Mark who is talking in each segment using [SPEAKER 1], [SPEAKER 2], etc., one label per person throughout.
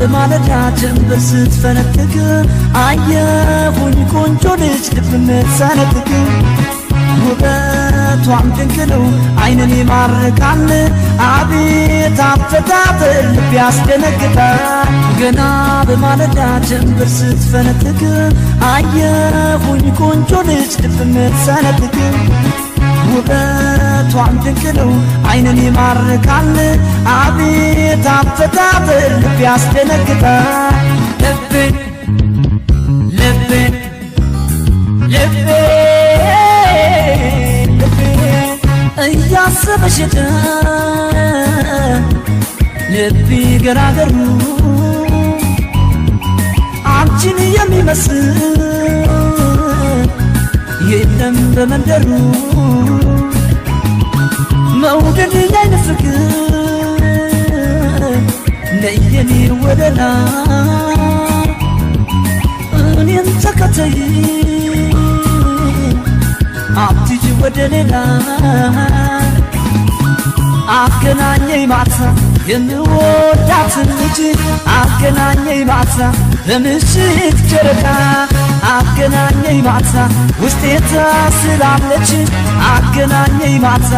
[SPEAKER 1] በማለዳ ጀንበር ስትፈነጥቅ አየሁኝ ቆንጆ ልጅ ልብ ምትሰነጥቅ ውበቷም ድንቅ ነው ዓይንን ይማርካል አቤት አፈጣጠር ልብ ያስደነግጣል ገና በማለዳ ጀንበር ስትፈነጥቅ አየሁኝ ቆንጆ ልጅ ልብ ምትሰነጥቅ ውበቷም ድንቅ ነው ዓይንን ይማርካል አቤት አፈጣጠር ልብ ያስደነግጣል ልቤ እያሰበሽ ልቤ ገራገሩ አንቺን የሚመስል የለም በመንደሩ መውደድ ያይን ፍቅር ነየኔ ወደላ እኔን ተከተይ አትጂ ወደ ሌላ አገናኘኝ ማታ የምወዳትን ልጅ አገናኘኝ ማታ በምሽት ጨረቃ አገናኘኝ ማታ ውስጤ ታስላለች አገናኘኝ ማታ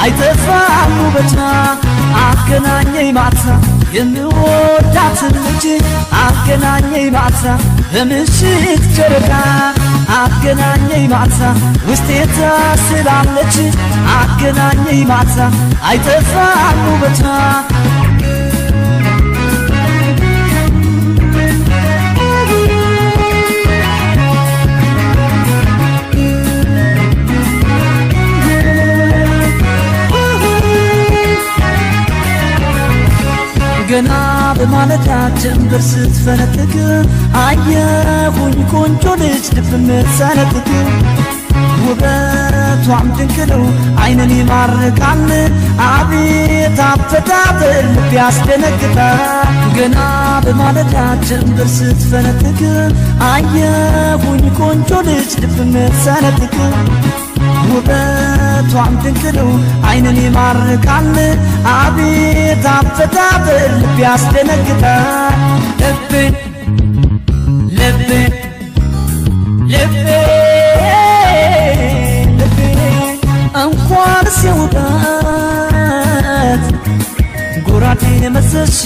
[SPEAKER 1] አይጠፋም ውበቷ አገናኘኝ ማታ የምወዳትን ልጅ አገናኘኝ ማታ በምሽት ጨረቃ አገናኘኝ ማታ ውስጤ ታስላለች አገናኘኝ ማታ አይጠፋም ውበቷ ገና በማለዳ ጀንበር ስትፈነጥቅ አየሁኝ ቆንጆ ልጅ ልብ ምትሰነጥቅ ውበቷም ድንቅ ነው ዓይንን ይማርካል አቤት አፈጣጠር ልብ ያስደነግጣል ገና በማለዳ ጀንበር ስትፈነጥቅ አየሁኝ ቆንጆ ልጅ ልብ ምትሰነጥቅ ውበቷም ድንቅ ነው ዓይንን ይማርካል አቤት አፈጣጠር ልብ ያስደነግጣል ልቤ እንኳን ሲውበት ጎራዴን መሰልሽ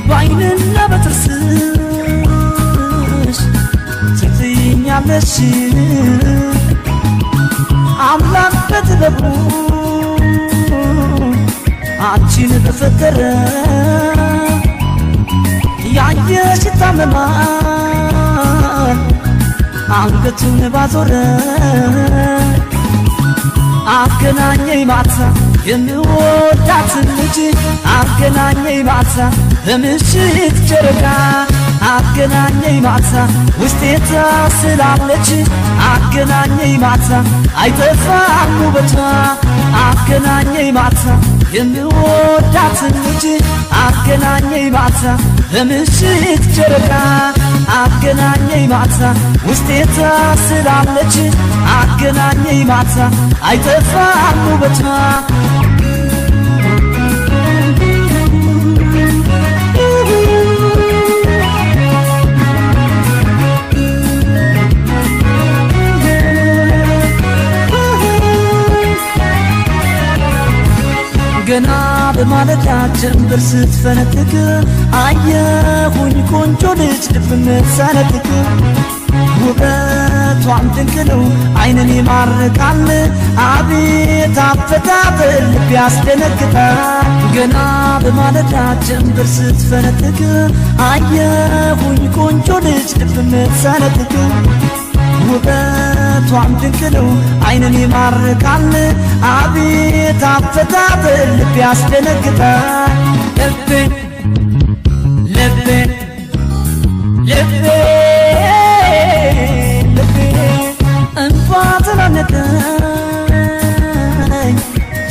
[SPEAKER 1] በዓይንና በጥርስሽ ትትይኛለሽ አምላክ በጥበቡ አንቺን በፈጠረ ያየሽ ይታመማል አንገቱን ባዞረ አገናኘኝ ማታ የምወዳትን ልጅ አገናኘኝ ማታ በምሽት ጨረቃ አገናኘኝ ማታ ውስጤ ታስላለች አገናኘኝ ማታ አይጠፋም ውበቷ አገናኘኝ ማታ የምወዳትን ልጅ አገናኘኝ ማታ በምሽት ጨረቃ አገናኘኝ ማታ ውስጤ ታስላለች አገናኘኝ ማታ አይጠፋም ውበቷ ገና በማለዳ ጀንበር ስትፈነጥቅ አየሁኝ ቆንጆ ልጅ ልብ ምትሰነጥቅ ውበቷም ድንቅ ነው ዓይንን ይማርካል አቤት አፈጣጠር ልብ ያስደነግጣል ገና በማለዳ ጀንበር ስትፈነጥቅ አየሁኝ ቆንጆ ልጅ ልብ ምትሰነጥቅ ውበቷም ድንቅ ነው ዓይንን ይማርካል አቤት አፈጣጠር ልብ ያስደነግጣል ልቤ እንኳ ተናነቀኝ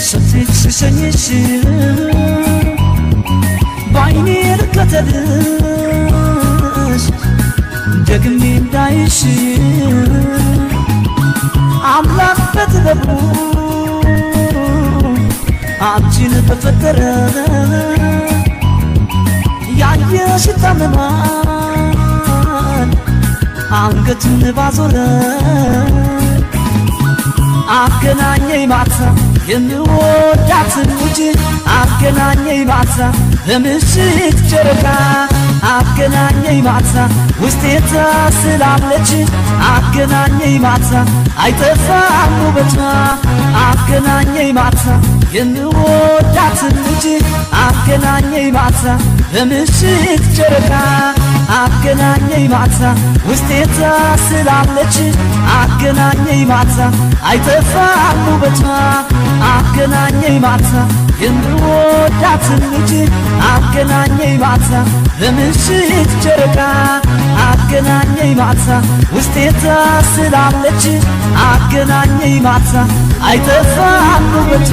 [SPEAKER 1] ስትሄድ ስሸኝሽ በዓይኔ ልከተልሽ ደግሜ እንዳይሽ አምላክ በጥበቡ አንቺን በፈጠረ ያየሽ ይታመማል አንገቱን ባዞረ አገናኘኝ ማታ የምወዳትን ልጅ አገናኘኝ ማታ በምሽት ጨረቃ አገናኘኝ ማታ ውስጤ ተስላለች አገናኘኝ ማታ አይጠፋም ውበቷ አገናኘኝ ማታ የምወዳትን ልጅ አገናኘኝ ማታ በምሽት ጨረቃ አገናኘኝ ማታ ውስጤ ተስላለች አገናኘኝ ማታ አይጠፋም ውበቷ አገናኘኝ ማታ የምወዳትን ልጅ አገናኘኝ ማታ በምሽት ጨረቃ አገናኘኝ ማታ ውስጤ ተስላለች አገናኘኝ ማታ አይጠፋም ውበቷ